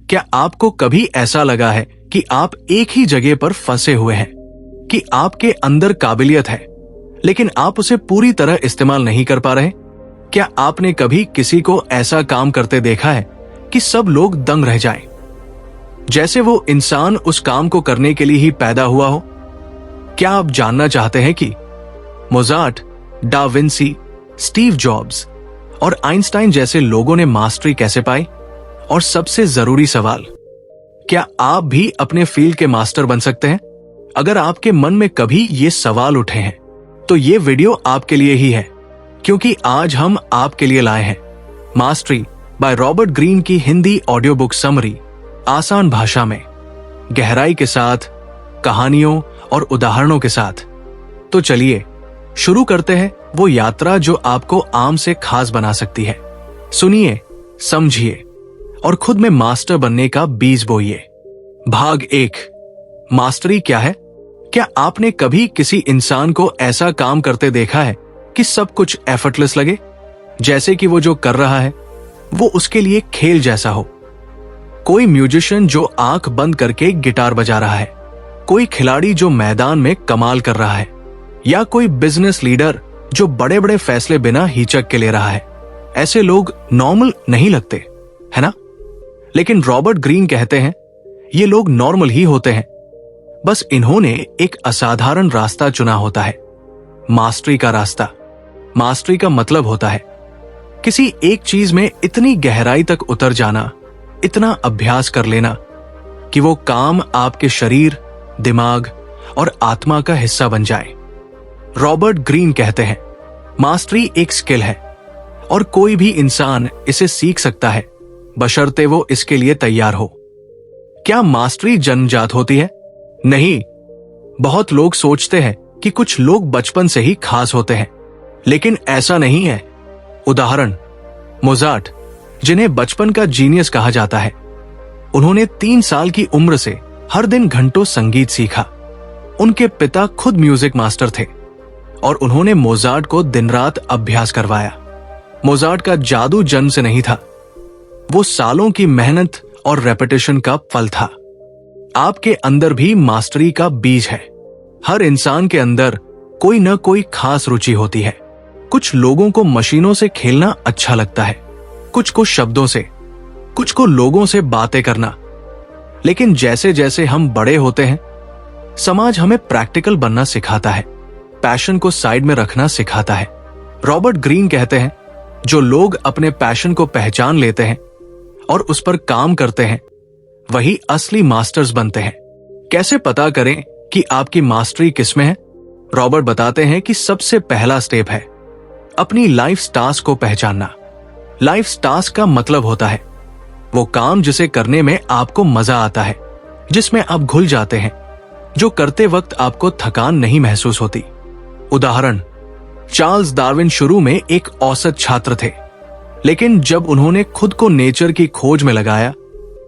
क्या आपको कभी ऐसा लगा है कि आप एक ही जगह पर फंसे हुए हैं, कि आपके अंदर काबिलियत है लेकिन आप उसे पूरी तरह इस्तेमाल नहीं कर पा रहे? क्या आपने कभी किसी को ऐसा काम करते देखा है कि सब लोग दंग रह जाएं, जैसे वो इंसान उस काम को करने के लिए ही पैदा हुआ हो? क्या आप जानना चाहते हैं कि मोजार्ट, डा विंसी, स्टीव जॉब्स और आइंस्टाइन जैसे लोगों ने मास्टरी कैसे पाई? और सबसे जरूरी सवाल, क्या आप भी अपने फील्ड के मास्टर बन सकते हैं? अगर आपके मन में कभी ये सवाल उठे हैं तो ये वीडियो आपके लिए ही है, क्योंकि आज हम आपके लिए लाए हैं मास्टरी बाय रॉबर्ट ग्रीन की हिंदी ऑडियो बुक समरी, आसान भाषा में, गहराई के साथ, कहानियों और उदाहरणों के साथ। तो चलिए शुरू करते हैं वो यात्रा जो आपको आम से खास बना सकती है। सुनिए, समझिए और खुद में मास्टर बनने का बीज बोइए। भाग 1, मास्टरी क्या है? क्या आपने कभी किसी इंसान को ऐसा काम करते देखा है कि सब कुछ एफर्टलेस लगे, जैसे कि वो जो कर रहा है वो उसके लिए खेल जैसा हो? कोई म्यूजिशियन जो आंख बंद करके गिटार बजा रहा है, कोई खिलाड़ी जो मैदान में कमाल कर रहा है, या कोई बिजनेस लीडर जो बड़े बड़े फैसले बिना हिचक के ले रहा है। ऐसे लोग नॉर्मल नहीं लगते, है ना? लेकिन रॉबर्ट ग्रीन कहते हैं ये लोग नॉर्मल ही होते हैं, बस इन्होंने एक असाधारण रास्ता चुना होता है, मास्टरी का रास्ता। मास्टरी का मतलब होता है किसी एक चीज में इतनी गहराई तक उतर जाना, इतना अभ्यास कर लेना कि वो काम आपके शरीर, दिमाग और आत्मा का हिस्सा बन जाए। रॉबर्ट ग्रीन कहते हैं मास्टरी एक स्किल है और कोई भी इंसान इसे सीख सकता है, बशर्ते वो इसके लिए तैयार हो। क्या मास्टरी जन्मजात होती है? नहीं। बहुत लोग सोचते हैं कि कुछ लोग बचपन से ही खास होते हैं, लेकिन ऐसा नहीं है। उदाहरण, मोजार्ट, जिन्हें बचपन का जीनियस कहा जाता है, उन्होंने 3 साल की उम्र से हर दिन घंटों संगीत सीखा। उनके पिता खुद म्यूजिक मास्टर थे और उन्होंने मोजार्ट को दिन रात अभ्यास करवाया। मोजार्ट का जादू जन्म से नहीं था, वो सालों की मेहनत और रेपिटेशन का फल था। आपके अंदर भी मास्टरी का बीज है। हर इंसान के अंदर कोई न कोई खास रुचि होती है। कुछ लोगों को मशीनों से खेलना अच्छा लगता है, कुछ को शब्दों से, कुछ को लोगों से बातें करना। लेकिन जैसे जैसे हम बड़े होते हैं, समाज हमें प्रैक्टिकल बनना सिखाता है, पैशन को साइड में रखना सिखाता है। रॉबर्ट ग्रीन कहते हैं जो लोग अपने पैशन को पहचान लेते हैं और उस पर काम करते हैं, वही असली मास्टर्स बनते हैं। कैसे पता करें कि आपकी मास्टरी किसमें है? रॉबर्ट बताते हैं कि सबसे पहला स्टेप है अपनी लाइफ टास्क को पहचानना। लाइफ टास्क का मतलब होता है वो काम जिसे करने में आपको मजा आता है, जिसमें आप घुल जाते हैं, जो करते वक्त आपको थकान नहीं महसूस होती। उदाहरण, चार्ल्स डार्विन शुरू में एक औसत छात्र थे, लेकिन जब उन्होंने खुद को नेचर की खोज में लगाया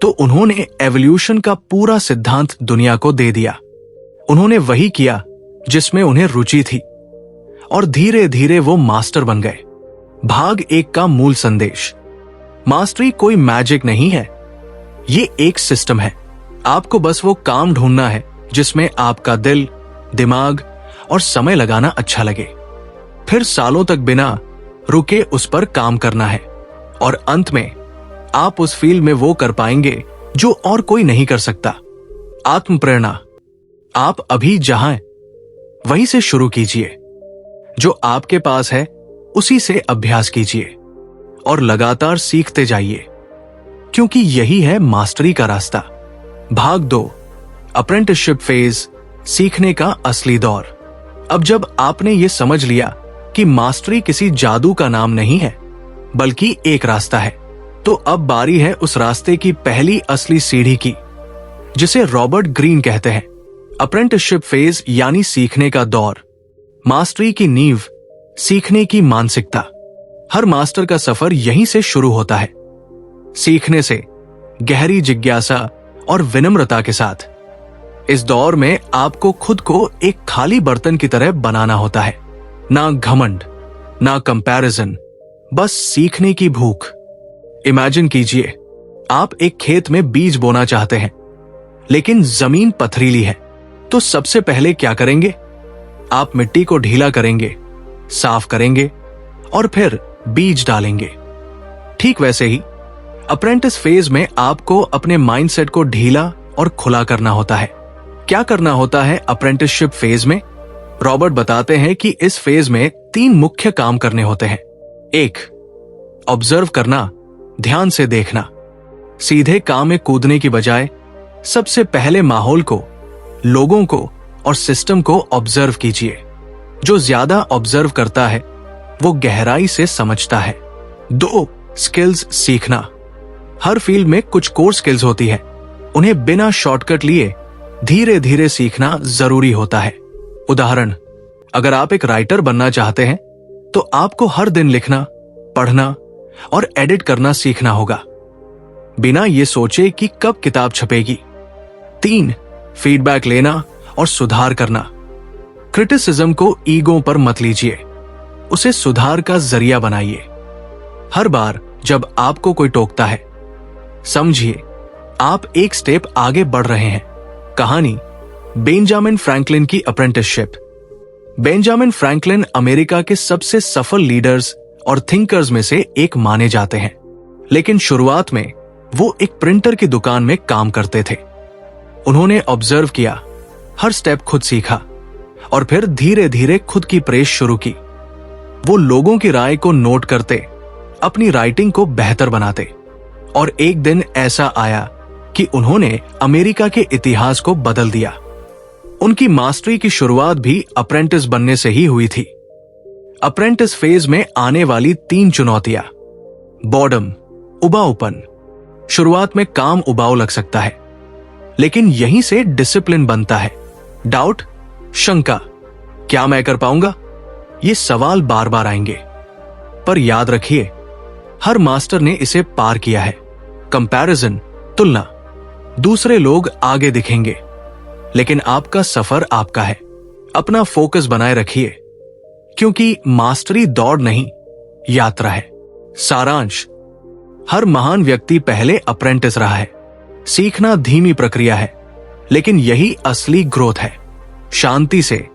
तो उन्होंने एवोल्यूशन का पूरा सिद्धांत दुनिया को दे दिया। उन्होंने वही किया जिसमें उन्हें रुचि थी और धीरे धीरे वो मास्टर बन गए। भाग 1 का मूल संदेश, मास्टरी कोई मैजिक नहीं है, ये एक सिस्टम है। आपको बस वो काम ढूंढना है जिसमें आपका दिल, दिमाग और समय लगाना अच्छा लगे, फिर सालों तक बिना रुके उस पर काम करना है और अंत में आप उस फील्ड में वो कर पाएंगे जो और कोई नहीं कर सकता। आत्म प्रेरणा, आप अभी जहां हैं वहीं से शुरू कीजिए। जो आपके पास है उसी से अभ्यास कीजिए और लगातार सीखते जाइए, क्योंकि यही है मास्टरी का रास्ता। भाग 2, अप्रेंटिसशिप फेज, सीखने का असली दौर। अब जब आपने ये समझ लिया कि मास्टरी किसी जादू का नाम नहीं है बल्कि एक रास्ता है, तो अब बारी है उस रास्ते की पहली असली सीढ़ी की, जिसे रॉबर्ट ग्रीन कहते हैं अप्रेंटिसशिप फेज, यानी सीखने का दौर। मास्टरी की नींव, सीखने की मानसिकता। हर मास्टर का सफर यहीं से शुरू होता है, सीखने से, गहरी जिज्ञासा और विनम्रता के साथ। इस दौर में आपको खुद को एक खाली बर्तन की तरह बनाना होता है। ना घमंड, ना कंपैरिजन, बस सीखने की भूख। इमेजिन कीजिए आप एक खेत में बीज बोना चाहते हैं, लेकिन जमीन पथरीली है, तो सबसे पहले क्या करेंगे? आप मिट्टी को ढीला करेंगे, साफ करेंगे और फिर बीज डालेंगे। ठीक वैसे ही अप्रेंटिस फेज में आपको अपने माइंडसेट को ढीला और खुला करना होता है। क्या करना होता है अप्रेंटिसशिप फेज में? रॉबर्ट बताते हैं कि इस फेज में 3 मुख्य काम करने होते हैं। 1, ऑब्जर्व करना, ध्यान से देखना। सीधे काम में कूदने की बजाय सबसे पहले माहौल को, लोगों को और सिस्टम को ऑब्जर्व कीजिए। जो ज्यादा ऑब्जर्व करता है वो गहराई से समझता है। 2, स्किल्स सीखना। हर फील्ड में कुछ कोर स्किल्स होती है, उन्हें बिना शॉर्टकट लिए धीरे धीरे सीखना जरूरी होता है। उदाहरण, अगर आप एक राइटर बनना चाहते हैं तो आपको हर दिन लिखना, पढ़ना और एडिट करना सीखना होगा, बिना ये सोचे कि कब किताब छपेगी। 3, फीडबैक लेना और सुधार करना। क्रिटिसिज्म को ईगो पर मत लीजिए, उसे सुधार का जरिया बनाइए। हर बार जब आपको कोई टोकता है, समझिए आप एक स्टेप आगे बढ़ रहे हैं। कहानी, बेंजामिन फ्रैंकलिन की अप्रेंटिसशिप। बेंजामिन फ्रैंकलिन अमेरिका के सबसे सफल लीडर्स और थिंकर्स में से एक माने जाते हैं, लेकिन शुरुआत में वो एक प्रिंटर की दुकान में काम करते थे। उन्होंने ऑब्जर्व किया, हर स्टेप खुद सीखा और फिर धीरे धीरे खुद की प्रेस शुरू की। वो लोगों की राय को नोट करते, अपनी राइटिंग को बेहतर बनाते और एक दिन ऐसा आया कि उन्होंने अमेरिका के इतिहास को बदल दिया। उनकी मास्टरी की शुरुआत भी अप्रेंटिस बनने से ही हुई थी। अप्रेंटिस फेज में आने वाली 3 चुनौतियां। बॉर्डम, उबाऊपन। शुरुआत में काम उबाऊ लग सकता है, लेकिन यहीं से डिसिप्लिन बनता है। डाउट, शंका, क्या मैं कर पाऊंगा? ये सवाल बार बार आएंगे, पर याद रखिए हर मास्टर ने इसे पार किया है। कंपैरिजन, तुलना। दूसरे लोग आगे दिखेंगे, लेकिन आपका सफर आपका है। अपना फोकस बनाए रखिए, क्योंकि मास्टरी दौड़ नहीं, यात्रा है। सारांश, हर महान व्यक्ति पहले अप्रेंटिस रहा है। सीखना धीमी प्रक्रिया है, लेकिन यही असली ग्रोथ है। शांति से,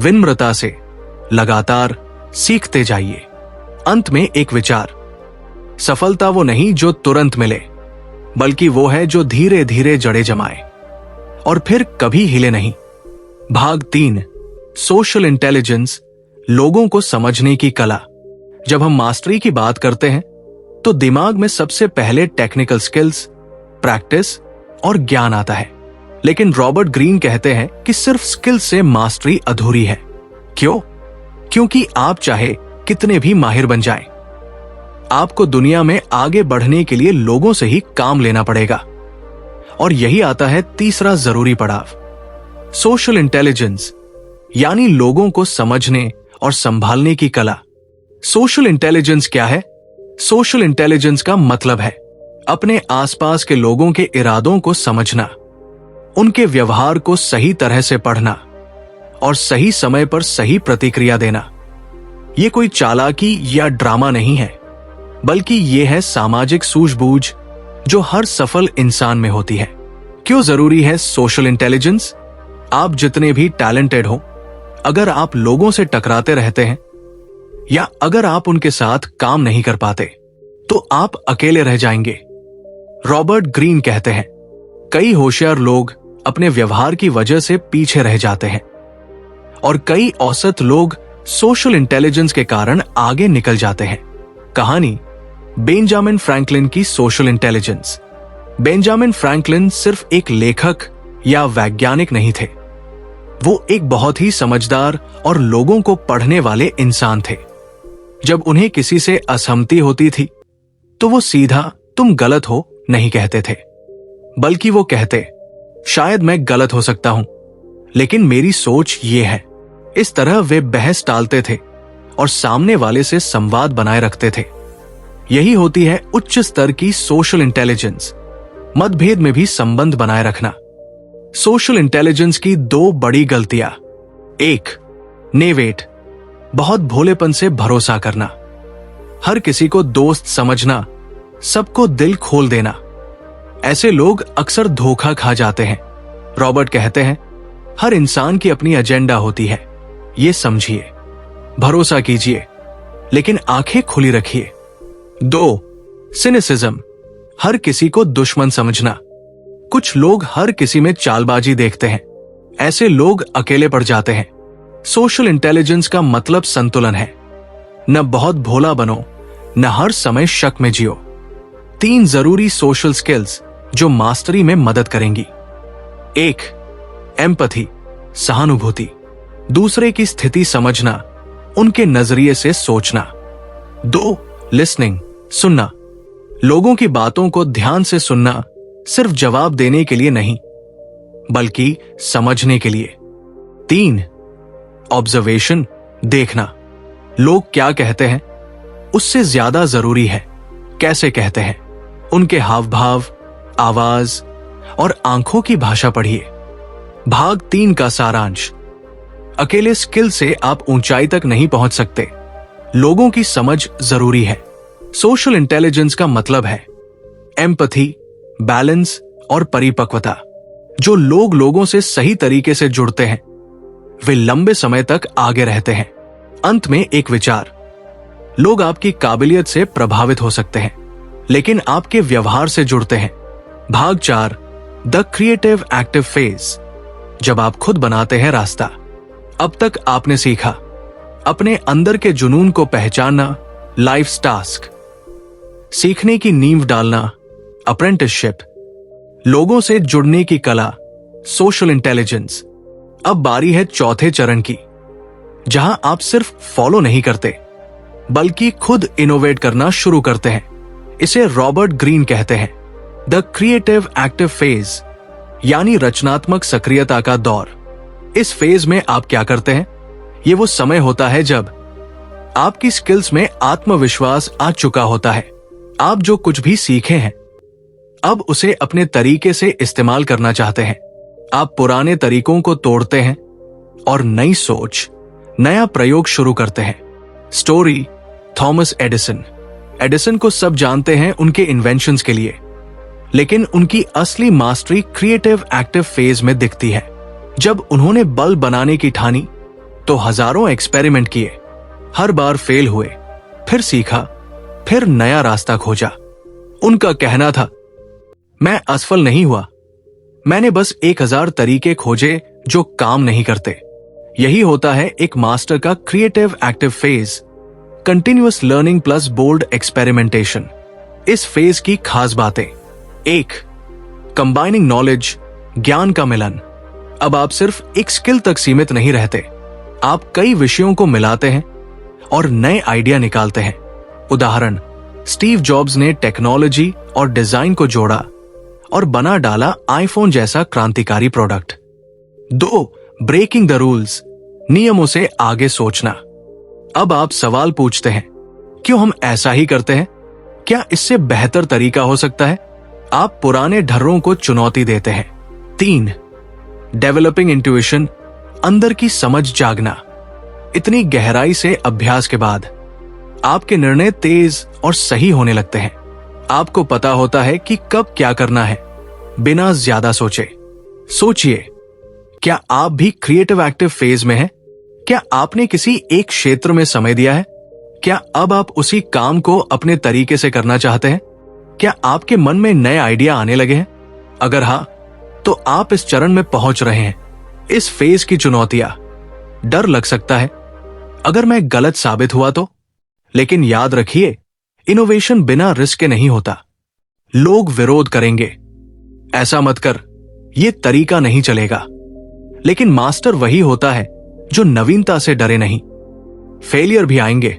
विनम्रता से लगातार सीखते जाइए। अंत में एक विचार, सफलता वो नहीं जो तुरंत मिले, बल्कि वो है जो धीरे धीरे जड़ें जमाए और फिर कभी हिले नहीं। भाग 3, सोशल इंटेलिजेंस, लोगों को समझने की कला। जब हम मास्टरी की बात करते हैं तो दिमाग में सबसे पहले टेक्निकल स्किल्स, प्रैक्टिस और ज्ञान आता है, लेकिन रॉबर्ट ग्रीन कहते हैं कि सिर्फ स्किल से मास्टरी अधूरी है। क्यों? क्योंकि आप चाहे कितने भी माहिर बन जाएं, आपको दुनिया में आगे बढ़ने के लिए लोगों से ही काम लेना पड़ेगा। और यही आता है तीसरा जरूरी पड़ाव, सोशल इंटेलिजेंस, यानी लोगों को समझने और संभालने की कला। सोशल इंटेलिजेंस क्या है? सोशल इंटेलिजेंस का मतलब है अपने आसपास के लोगों के इरादों को समझना, उनके व्यवहार को सही तरह से पढ़ना और सही समय पर सही प्रतिक्रिया देना। यह कोई चालाकी या ड्रामा नहीं है, बल्कि यह है सामाजिक सूझबूझ जो हर सफल इंसान में होती है। क्यों जरूरी है सोशल इंटेलिजेंस? आप जितने भी टैलेंटेड हो, अगर आप लोगों से टकराते रहते हैं या अगर आप उनके साथ काम नहीं कर पाते, तो आप अकेले रह जाएंगे। रॉबर्ट ग्रीन कहते हैं, कई होशियार लोग अपने व्यवहार की वजह से पीछे रह जाते हैं और कई औसत लोग सोशल इंटेलिजेंस के कारण आगे निकल जाते हैं। कहानी, बेंजामिन फ्रैंकलिन की सोशल इंटेलिजेंस। बेंजामिन फ्रैंकलिन सिर्फ एक लेखक या वैज्ञानिक नहीं थे, वो एक बहुत ही समझदार और लोगों को पढ़ने वाले इंसान थे। जब उन्हें किसी से असहमति होती थी तो वो सीधा तुम गलत हो नहीं कहते थे, बल्कि वो कहते, शायद मैं गलत हो सकता हूं, लेकिन मेरी सोच ये है। इस तरह वे बहस टालते थे और सामने वाले से संवाद बनाए रखते थे। यही होती है उच्च स्तर की सोशल इंटेलिजेंस, मतभेद में भी संबंध बनाए रखना। सोशल इंटेलिजेंस की 2 बड़ी गलतियां। 1, नेवेट, बहुत भोलेपन से भरोसा करना, हर किसी को दोस्त समझना, सबको दिल खोल देना। ऐसे लोग अक्सर धोखा खा जाते हैं। रॉबर्ट कहते हैं, हर इंसान की अपनी एजेंडा होती है, ये समझिए, भरोसा कीजिए, लेकिन आंखें खुली रखिए। 2. सिनिसिज्म, हर किसी को दुश्मन समझना। कुछ लोग हर किसी में चालबाजी देखते हैं। ऐसे लोग अकेले पड़ जाते हैं। सोशल इंटेलिजेंस का मतलब संतुलन है। न बहुत भोला बनो, न हर समय शक में जियो। 3 जरूरी सोशल स्किल्स जो मास्टरी में मदद करेंगी। 1. एम्पैथी, सहानुभूति, दूसरे की स्थिति समझना, उनके नजरिए से सोचना। 2. लिसनिंग, सुनना, लोगों की बातों को ध्यान से सुनना, सिर्फ जवाब देने के लिए नहीं, बल्कि समझने के लिए। 3. ऑब्जर्वेशन, देखना, लोग क्या कहते हैं उससे ज्यादा जरूरी है कैसे कहते हैं। उनके हाव भाव, आवाज और आंखों की भाषा पढ़िए। भाग 3 का सारांश। अकेले स्किल से आप ऊंचाई तक नहीं पहुंच सकते, लोगों की समझ जरूरी है। सोशल इंटेलिजेंस का मतलब है एम्पैथी, बैलेंस और परिपक्वता। जो लोग लोगों से सही तरीके से जुड़ते हैं वे लंबे समय तक आगे रहते हैं। अंत में एक विचार, लोग आपकी काबिलियत से प्रभावित हो सकते हैं, लेकिन आपके व्यवहार से जुड़ते हैं। भाग 4, द क्रिएटिव एक्टिव फेज, जब आप खुद बनाते हैं रास्ता। अब तक आपने सीखा अपने अंदर के जुनून को पहचानना, लाइफ टास्क, सीखने की नींव डालना, अप्रेंटिसशिप, लोगों से जुड़ने की कला, सोशल इंटेलिजेंस। अब बारी है चौथे चरण की, जहां आप सिर्फ फॉलो नहीं करते बल्कि खुद इनोवेट करना शुरू करते हैं। इसे रॉबर्ट ग्रीन कहते हैं द क्रिएटिव एक्टिव फेज, यानी रचनात्मक सक्रियता का दौर। इस फेज में आप क्या करते हैं? ये वो समय होता है जब आपकी स्किल्स में आत्मविश्वास आ चुका होता है। आप जो कुछ भी सीखे हैं अब उसे अपने तरीके से इस्तेमाल करना चाहते हैं। आप पुराने तरीकों को तोड़ते हैं और नई सोच, नया प्रयोग शुरू करते हैं। Story, Thomas Edison. एडिसन को सब जानते हैं उनके इन्वेंशंस के लिए, लेकिन उनकी असली मास्टरी क्रिएटिव एक्टिव फेज में दिखती है। जब उन्होंने बल्ब बनाने की ठानी तो हजारों एक्सपेरिमेंट किए, हर बार फेल हुए, फिर सीखा, फिर नया रास्ता खोजा। उनका कहना था, मैं असफल नहीं हुआ, मैंने बस 1000 तरीके खोजे जो काम नहीं करते। यही होता है एक मास्टर का creative active phase, continuous learning plus bold experimentation. इस फेज की खास बातें: 1. कंबाइनिंग नॉलेज, ज्ञान का मिलन। अब आप सिर्फ एक स्किल तक सीमित नहीं रहते, आप कई विषयों को मिलाते हैं और नए आइडिया निकालते हैं। उदाहरण, स्टीव जॉब्स ने टेक्नोलॉजी और डिजाइन को जोड़ा और बना डाला आईफोन जैसा क्रांतिकारी प्रोडक्ट। 2. ब्रेकिंग द रूल्स, नियमों से आगे सोचना। अब आप सवाल पूछते हैं, क्यों हम ऐसा ही करते हैं? क्या इससे बेहतर तरीका हो सकता है? आप पुराने ढर्रों को चुनौती देते हैं। 3. डेवलपिंग इंट्यूशन, अंदर की समझ जागना। इतनी गहराई से अभ्यास के बाद आपके निर्णय तेज और सही होने लगते हैं। आपको पता होता है कि कब क्या करना है, बिना ज्यादा सोचे। सोचिए, क्या आप भी क्रिएटिव एक्टिव फेज में हैं? क्या आपने किसी एक क्षेत्र में समय दिया है? क्या अब आप उसी काम को अपने तरीके से करना चाहते हैं? क्या आपके मन में नए आइडिया आने लगे हैं? अगर हाँ, तो आप इस चरण में पहुंच रहे हैं। इस फेज की चुनौतियां, डर लग सकता है, अगर मैं गलत साबित हुआ तो? लेकिन याद रखिए, इनोवेशन बिना रिस्क के नहीं होता। लोग विरोध करेंगे, ऐसा मत कर, ये तरीका नहीं चलेगा। लेकिन मास्टर वही होता है जो नवीनता से डरे नहीं। फेलियर भी आएंगे,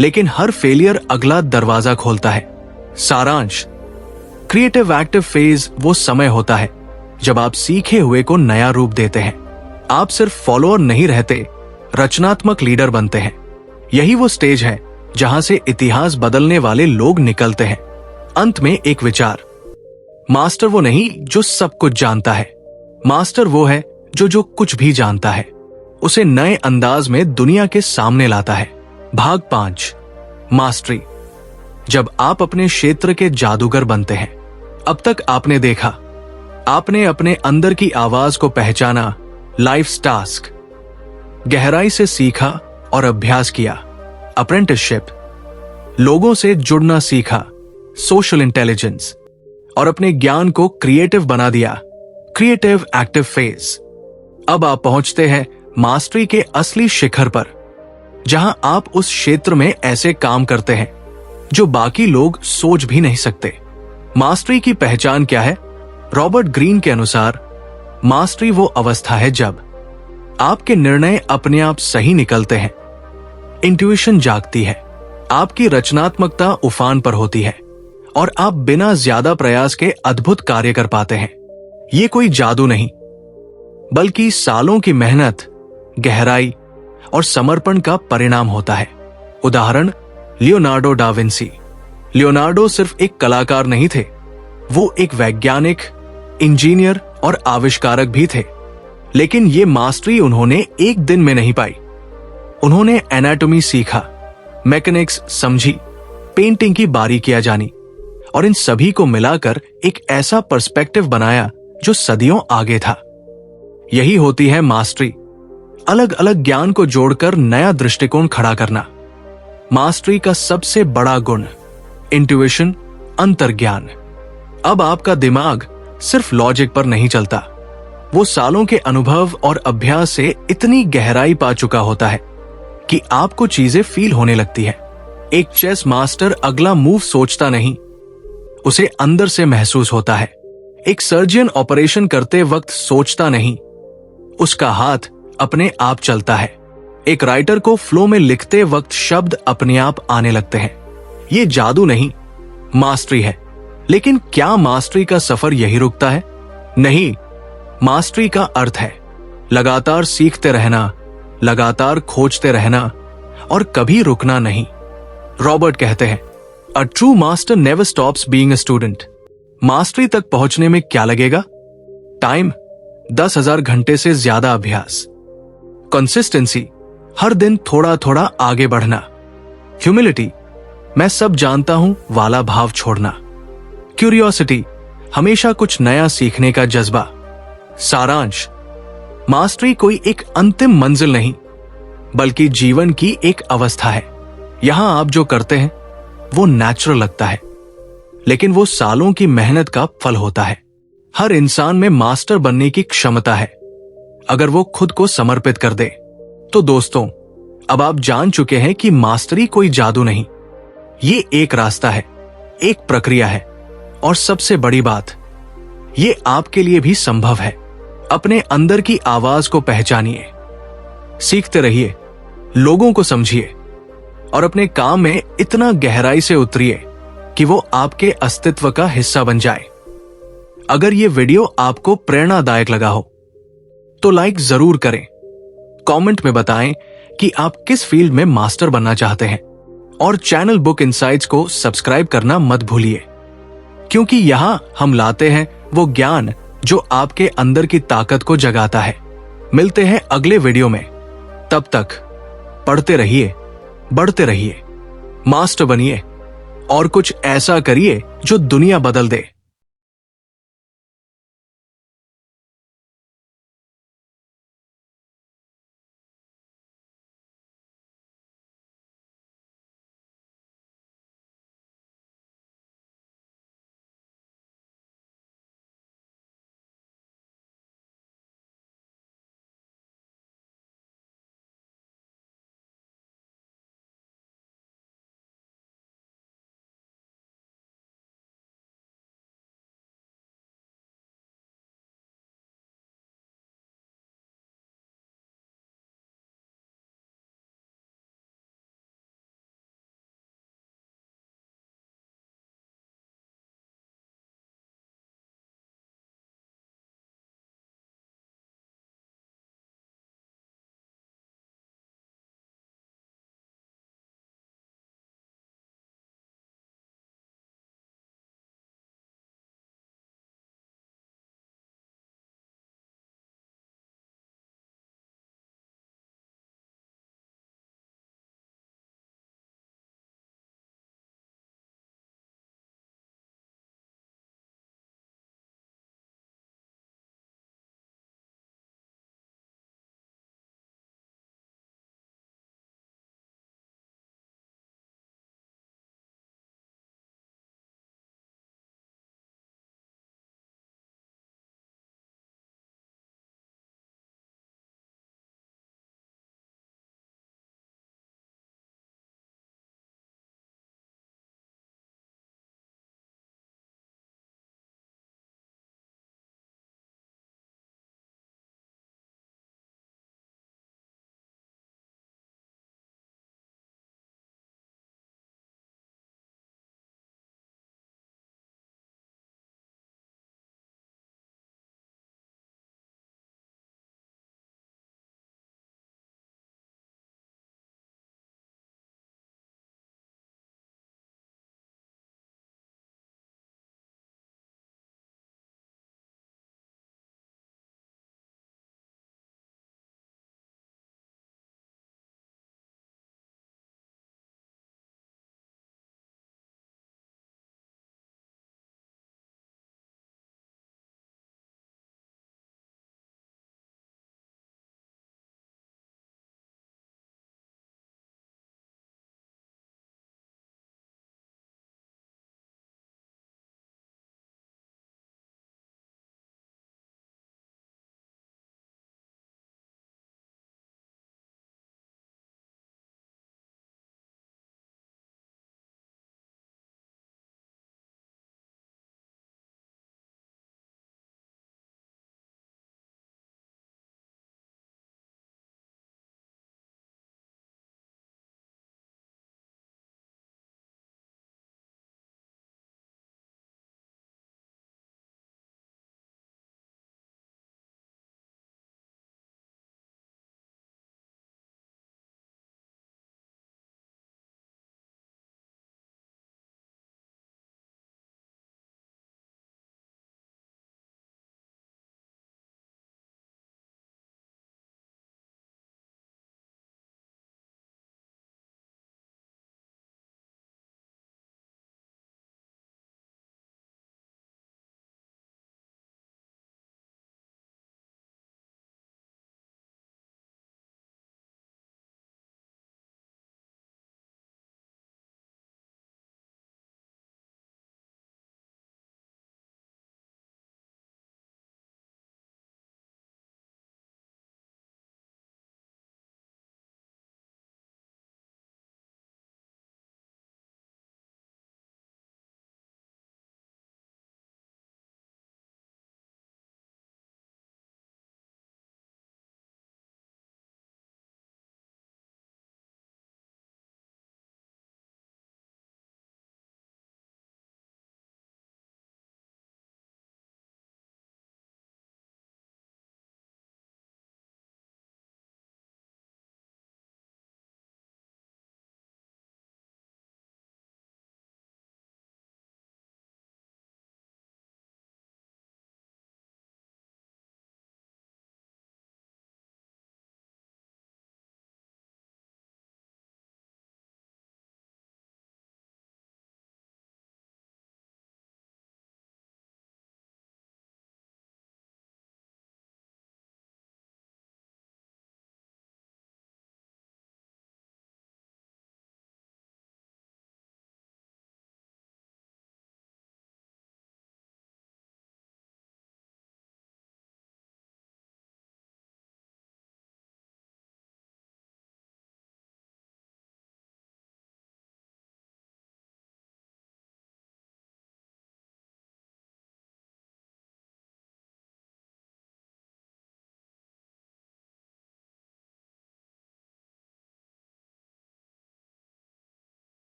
लेकिन हर फेलियर अगला दरवाजा खोलता है। सारांश, क्रिएटिव एक्टिव फेज वो समय होता है जब आप सीखे हुए को नया रूप देते हैं। आप सिर्फ फॉलोअर नहीं रहते, रचनात्मक लीडर बनते हैं। यही वो स्टेज है जहां से इतिहास बदलने वाले लोग निकलते हैं। अंत में एक विचार, मास्टर वो नहीं जो सब कुछ जानता है, मास्टर वो है जो कुछ भी जानता है उसे नए अंदाज में दुनिया के सामने लाता है। भाग 5, मास्टरी। जब आप अपने क्षेत्र के जादूगर बनते हैं अब तक आपने देखा, आपने अपने अंदर की आवाज को पहचाना, लाइफ टास्क, गहराई से सीखा और अभ्यास किया, अप्रेंटिसशिप, लोगों से जुड़ना सीखा, सोशल इंटेलिजेंस, और अपने ज्ञान को क्रिएटिव बना दिया, क्रिएटिव एक्टिव फेज। अब आप पहुंचते हैं मास्टरी के असली शिखर पर, जहां आप उस क्षेत्र में ऐसे काम करते हैं जो बाकी लोग सोच भी नहीं सकते। मास्टरी की पहचान क्या है? रॉबर्ट ग्रीन के अनुसार मास्टरी वो अवस्था है जब आपके निर्णय अपने आप सही निकलते हैं, इंट्यूशन जागती है, आपकी रचनात्मकता उफान पर होती है और आप बिना ज्यादा प्रयास के अद्भुत कार्य कर पाते हैं। ये कोई जादू नहीं, बल्कि सालों की मेहनत, गहराई और समर्पण का परिणाम होता है। उदाहरण, लियोनार्डो डा विंसी। लियोनार्डो सिर्फ एक कलाकार नहीं थे, वो एक वैज्ञानिक, इंजीनियर और आविष्कारक भी थे। लेकिन ये मास्टरी उन्होंने एक दिन में नहीं पाई। उन्होंने एनाटॉमी सीखा, मैकेनिक्स समझी, पेंटिंग की बारीकियां जानी और इन सभी को मिलाकर एक ऐसा पर्सपेक्टिव बनाया जो सदियों आगे था। यही होती है मास्टरी, अलग अलग ज्ञान को जोड़कर नया दृष्टिकोण खड़ा करना। मास्टरी का सबसे बड़ा गुण, इंट्यूशन, अंतर्ज्ञान। अब आपका दिमाग सिर्फ लॉजिक पर नहीं चलता, वो सालों के अनुभव और अभ्यास से इतनी गहराई पा चुका होता है कि आपको चीजें फील होने लगती है। एक चेस मास्टर अगला मूव सोचता नहीं, उसे अंदर से महसूस होता है। एक सर्जन ऑपरेशन करते वक्त सोचता नहीं, उसका हाथ अपने आप चलता है। एक राइटर को फ्लो में लिखते वक्त शब्द अपने आप आने लगते हैं। ये जादू नहीं, मास्टरी है। लेकिन क्या मास्टरी का सफर यही रुकता है? नहीं, मास्टरी का अर्थ है लगातार सीखते रहना, लगातार खोजते रहना और कभी रुकना नहीं। रॉबर्ट कहते हैं, a true master never stops being a student. Mastery तक पहुंचने में क्या लगेगा? टाइम, 10,000 घंटे से ज्यादा अभ्यास। कंसिस्टेंसी, हर दिन थोड़ा थोड़ा आगे बढ़ना। ह्यूमिलिटी, मैं सब जानता हूं वाला भाव छोड़ना। क्यूरियोसिटी, हमेशा कुछ नया सीखने का जज्बा। सारांश, मास्टरी कोई एक अंतिम मंजिल नहीं, बल्कि जीवन की एक अवस्था है। यहां आप जो करते हैं वो नेचुरल लगता है, लेकिन वो सालों की मेहनत का फल होता है। हर इंसान में मास्टर बनने की क्षमता है, अगर वो खुद को समर्पित कर दे। तो दोस्तों, अब आप जान चुके हैं कि मास्टरी कोई जादू नहीं, ये एक रास्ता है, एक प्रक्रिया है, और सबसे बड़ी बात, ये आपके लिए भी संभव है। अपने अंदर की आवाज को पहचानिए, सीखते रहिए, लोगों को समझिए और अपने काम में इतना गहराई से उतरिए कि वो आपके अस्तित्व का हिस्सा बन जाए। अगर ये वीडियो आपको प्रेरणादायक लगा हो तो लाइक जरूर करें, कमेंट में बताएं कि आप किस फील्ड में मास्टर बनना चाहते हैं, और चैनल बुक इनसाइट्स को सब्सक्राइब करना मत भूलिए, क्योंकि यहां हम लाते हैं वो ज्ञान जो आपके अंदर की ताकत को जगाता है। मिलते हैं अगले वीडियो में, तब तक पढ़ते रहिए, बढ़ते रहिए, मास्टर बनिए और कुछ ऐसा करिए जो दुनिया बदल दे।